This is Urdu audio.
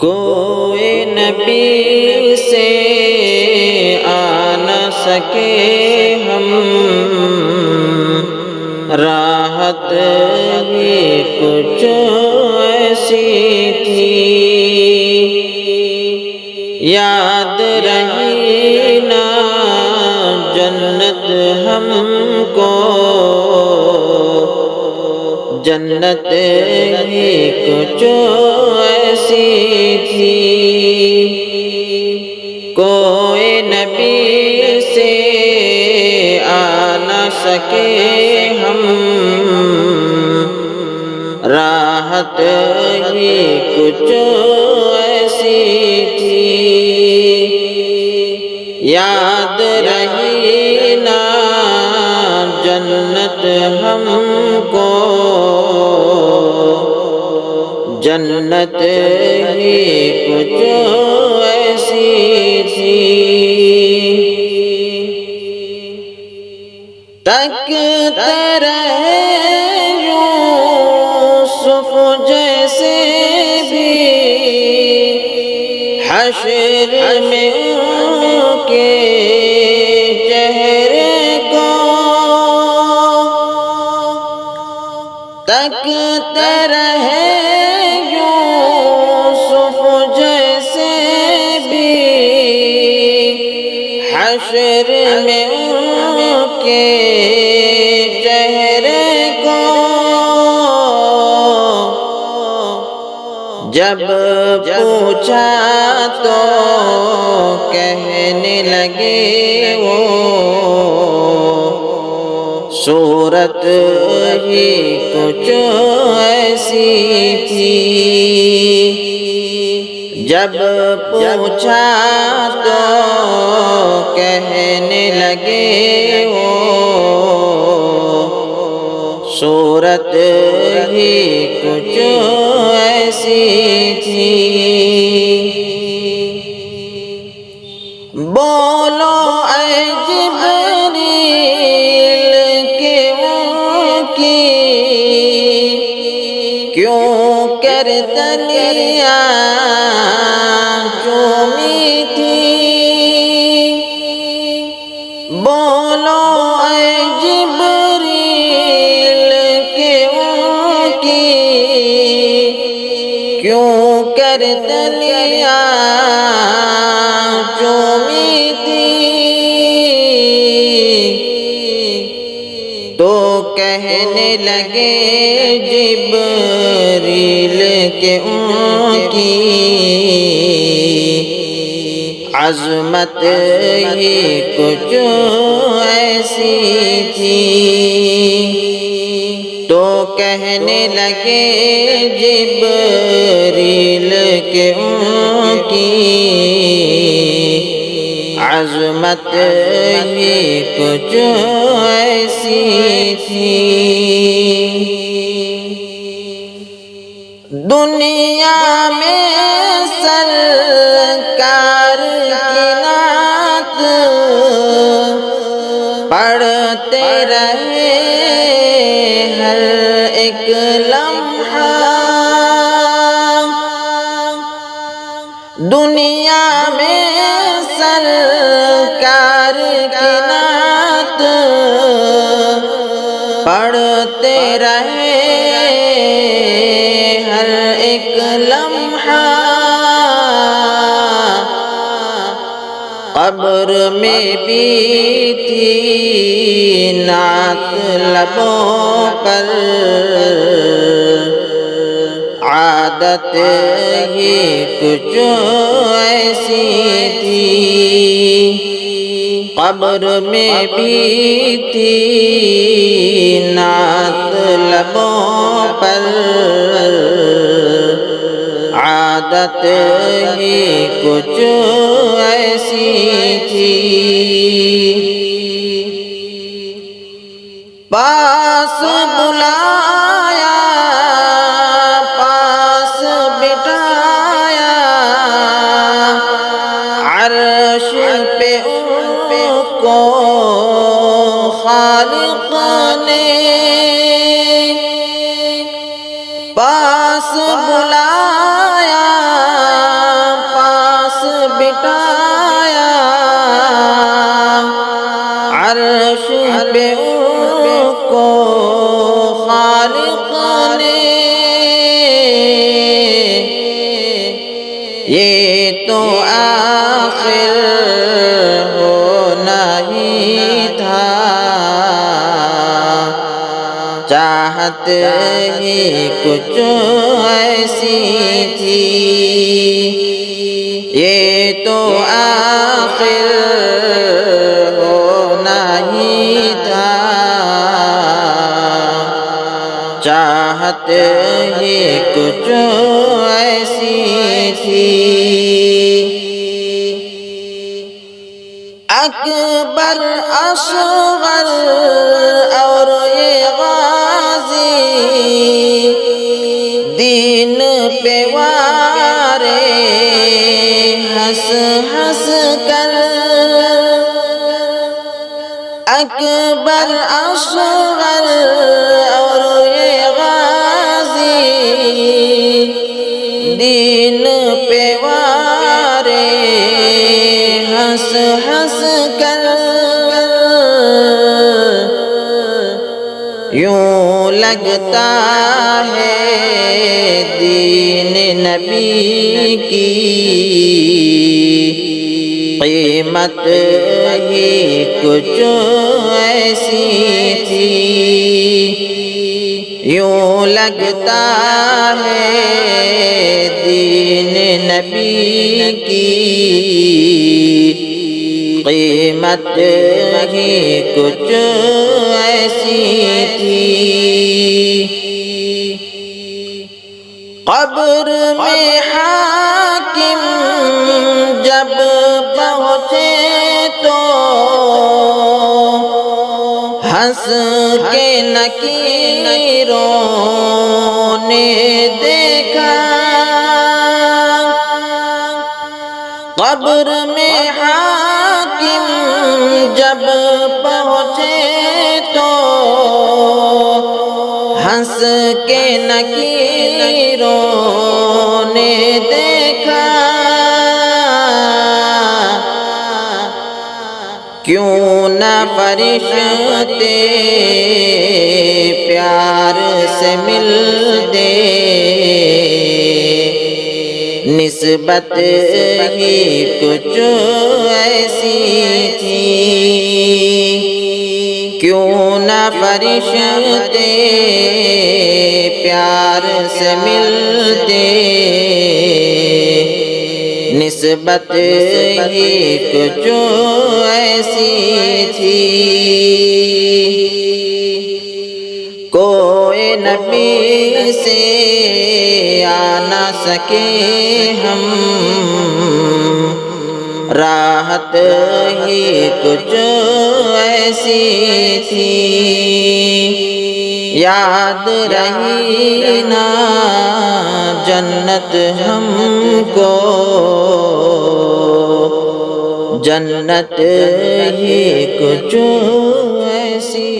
کوئی نبی سے آ نہ سکے ہم، راحت ہی کچھ ایسی تھی، یاد رہی نا جنت ہم کو، جنت ہی کچھ ایسی تھی۔ کوئی نبی سے آ نہ سکے ہم، راحت ہی کچھ ایسی تھی، یاد رہی نا جنت ہم کو، جنت ہی کچھ ایسی تھی۔ تکتے رہے یوسف جیسے بھی حشر میں ان کے چہرے کو، تکتے رہے یوسف جیسے بھی حشر میں ان کے چہرے کو، جب پوچھا تو کہنے لگے وہ، صورت ہی کچھ ایسی تھی، جب پوچھا تو کہنے لگے وہ، صورت ہی کچھ ایسی تھی۔ بولو اے جبریل کہ ان کی کیوں کر تلیاں چومی تھی، بولو اے جبریل کہ ان کی کیوں کر تلیاں چومی تھی، تو کہنے لگے جبریل کہ ان کی عظمت ہی کچھ ایسی تھی، تو کہنے لگے جبریل کہ ان کی عظمت ہی کچھ ایسی تھی۔ دنیا میں سرکار کی نعت پڑھتے رہے ہر ایک لمحہ، دنیا میں سرکار کی نعت پڑھتے رہے ہر ایک لمحہ، قبر میں بھی تھی نعت لبوں پر، عادت ہی کچھ ایسی تھی، قبر میں بھی تھی نعت لبوں پر، عادت ہی کچھ ایسی تھی، پاس بلایا پاس بٹھایا عرش پہ ان کو خالق نے پاس بلایا، پاس بٹھایا، عرش پہ ان کو خالق نے۔ یہ تو آخر ہونا ہی تھا، چاہت ہی کچھ ایسی تھی۔ یہ تو آخر ہونا ہی تھا، چاہت ہی کچھ ایسی تھی۔ اکبر اصغر اور یہ غازی دین پہ وارے ہنس ہنس کر، اکبر اصغر اور یہ غازی دین پہ وارے ہنس ہنس کر، یوں لگتا ہے دین نبی کی قیمت ہی کچھ ایسی تھی۔ یوں لگتا ہے دین نبی کی قیمت ہی کچھ ایسی تھی۔ قبر میں حاکم جب پہنچے تو ہنس کے نکیروں نے دیکھا، قبر میں حاکم جب پہنچے تو ہنس کے نکیروں نے دیکھا، کیوں نہ فرشتے پیار سے ملتے، نسبت ہی کچھ ایسی تھی۔ کیوں نہ فرشتے پیار سے ملتے، نسبت ہی کچھ ایسی تھی۔ کوئی نبی سے آ نہ سکے ہم، راحت ہی کچھ ایسی تھی۔ یاد رہی نا جنت ہم کو، جنت ہی کچھ ایسی